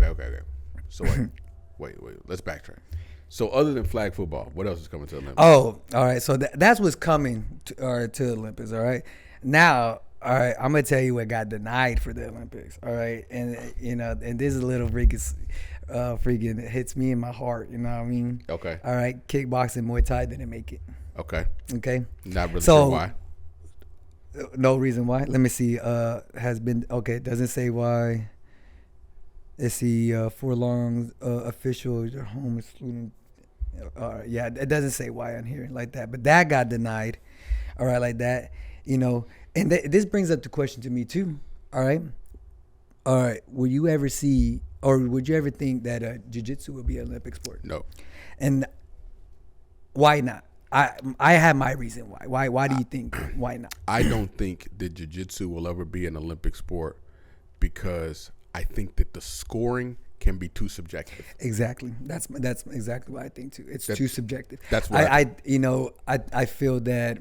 Okay. So wait. Let's backtrack. So other than flag football, what else is coming to the Olympics? Oh, all right. So that's what's coming to the Olympics. All right. Now, all right. I'm gonna tell you what got denied for the Olympics. All right, and and this is a little freaking hits me in my heart. You know what I mean? Okay. All right. Kickboxing, Muay Thai didn't make it. Okay. Okay. Not really sure why. No reason why. Let me see. Has been okay. It doesn't say why. Let's see. Furlong official your home excluding. Yeah, it doesn't say why on here like that, but that got denied. All right, like that. And this brings up the question to me too. All right. Will you ever see, or would you ever think that Jiu jitsu would be an Olympic sport? No. And why not? I have my reason why. Why do you think? Why not? I don't think that Jiu jitsu will ever be an Olympic sport because I think that the scoring can be too subjective. Exactly. That's exactly what I think too. It's too subjective. That's what I feel that.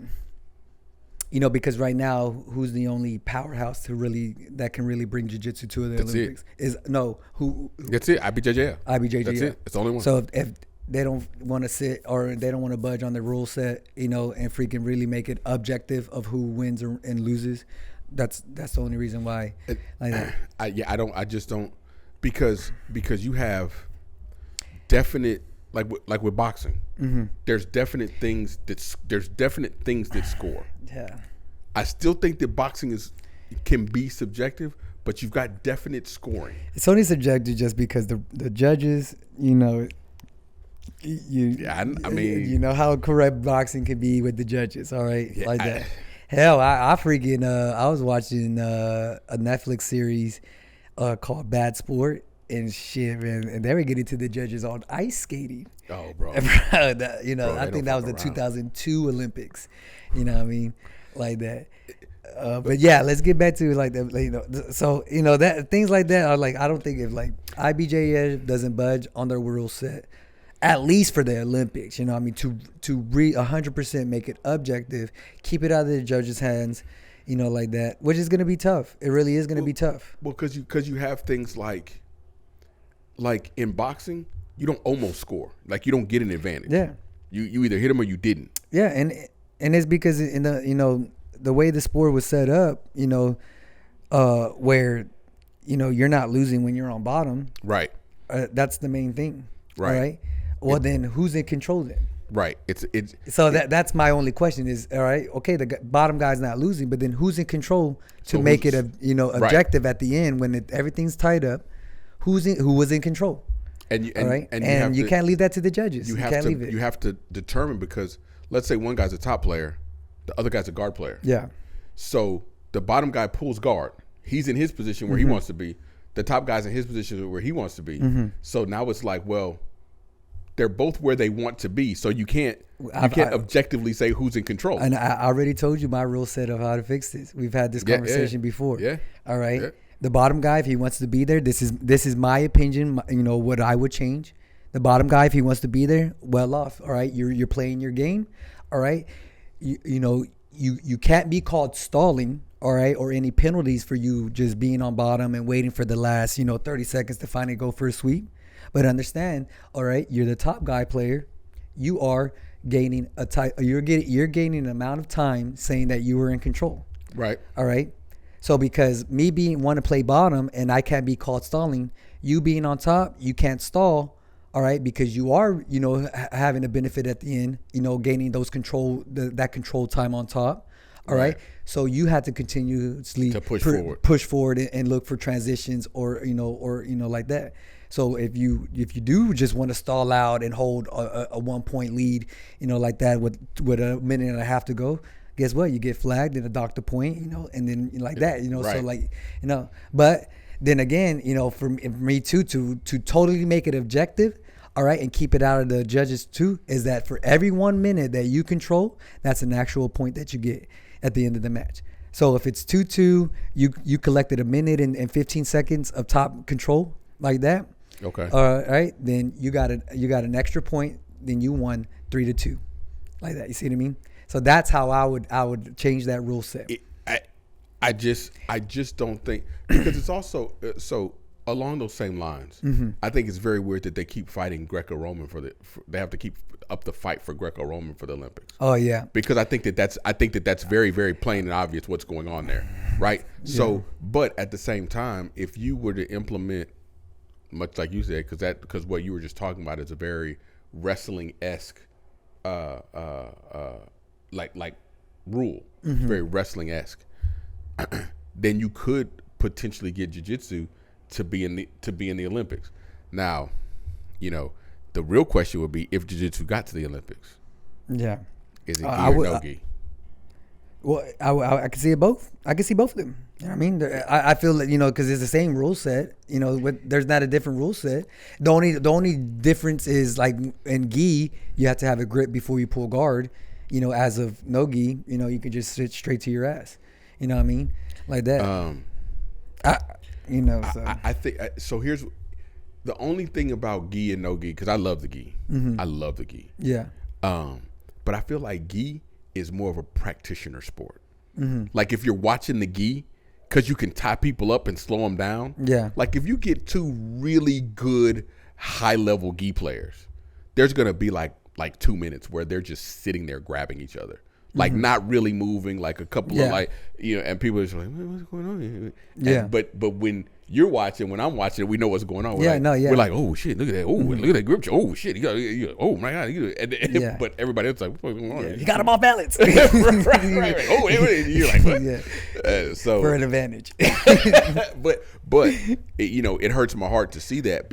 Because right now, who's the only powerhouse that can really bring jiu-jitsu to the Olympics? That's it. IBJJF. That's it. It's the only one. So if they don't want to sit or they don't want to budge on the rule set, and freaking really make it objective of who wins and loses, that's the only reason why. I just don't because you have definite like with boxing. Mm-hmm. There's definite things that score. Yeah. I still think that boxing can be subjective, but you've got definite scoring. It's only subjective just because the judges, I mean, you know how correct boxing can be with the judges, all right? Yeah, like that. Hell, I freaking I was watching a Netflix series called Bad Sport and shit, man, and they were getting to the judges on ice skating. Oh, bro. I think that was the 2002 Olympics. You know what I mean? Like that. But yeah, let's get back to like that. So that things like that are like, I don't think if like IBJJF doesn't budge on their rule set, at least for the Olympics, to 100% make it objective, keep it out of the judges' hands, like that, which is gonna be tough. It really is gonna be tough. Well, because you have things like in boxing, you don't almost score. Like you don't get an advantage. Yeah. You either hit them or you didn't. Yeah, and it's because in the way the sport was set up, where you're not losing when you're on bottom. Right. That's the main thing. Right. All right. Well, then who's in control then? Right. That's my only question is, all right, okay, the bottom guy's not losing, but then who's in control to make it objective at the end when everything's tied up? Who was in control? And you can't leave that to the judges. You can't leave it. You have to determine, because let's say one guy's a top player, the other guy's a guard player. Yeah. So the bottom guy pulls guard. He's in his position where he wants to be. The top guy's in his position where he wants to be. Mm-hmm. So now it's like, well, they're both where they want to be. So you can't objectively say who's in control. And I already told you my rule set of how to fix this. We've had this conversation before. Yeah. All right. Yeah. The bottom guy, if he wants to be there, this is my opinion. What I would change. The bottom guy, if he wants to be there, well off. All right, you're playing your game. All right, you can't be called stalling. All right, or any penalties for you just being on bottom and waiting for the last 30 seconds to finally go for a sweep. But understand, all right, you're the top guy player. You are gaining you're gaining an amount of time saying that you were in control. Right. All right. So because me want to play bottom and I can't be called stalling, you being on top, you can't stall, all right, because you are, having a benefit at the end, gaining those that control time on top, all right. So you have to continuously push forward and look for transitions or like that. So if you do just want to stall out and hold a 1 point lead, like that with a minute and a half to go, guess what? You get flagged and a doctor point, and then like that, Right. So but then again, for me too, to totally make it objective, all right, and keep it out of the judges too, is that for every 1 minute that you control, that's an actual point that you get at the end of the match. So if it's 2-2, you collected a minute and 15 seconds of top control like that. Okay. All right, then you got an extra point, then you won 3-2, like that. You see what I mean? So that's how I would change that rule set. I just don't think, because it's also so along those same lines, I think it's very weird that they keep fighting Greco-Roman they have to keep up the fight for Greco-Roman for the Olympics. Oh yeah, because I think that's very, very plain and obvious what's going on there, right? So, but at the same time, if you were to implement, much like you said, because what you were just talking about is a very wrestling-esque, like rule, very wrestling-esque, then you could potentially get jiu-jitsu to be in the Olympics. Now, the real question would be if jiu-jitsu got to the Olympics. Yeah. Is it gi or no gi? Well, I can see it both. I can see both of them. You know what I mean? I feel that, because it's the same rule set. There's not a different rule set. The only difference is, like, in gi, you have to have a grip before you pull guard. As of no gi, you can just sit straight to your ass. You know what I mean? Like that. I think so. Here's the only thing about gi and no gi, because I love the gi. I love the gi. Yeah. But I feel like gi is more of a practitioner sport. Like if you're watching the gi, because you can tie people up and slow them down. Yeah. Like if you get two really good high level gi players, there's gonna be like 2 minutes where they're just sitting there grabbing each other. Like not really moving, like a couple of and people are just like, what's going on here? Yeah. But when you're watching, when I'm watching, we know what's going on. We're We're like, oh shit, look at that. Oh, look at that grip. Oh shit, oh my god. But everybody else is like, what's going on? You got him off balance. right. Oh, you're like, what? Yeah. For an advantage. but it hurts my heart to see that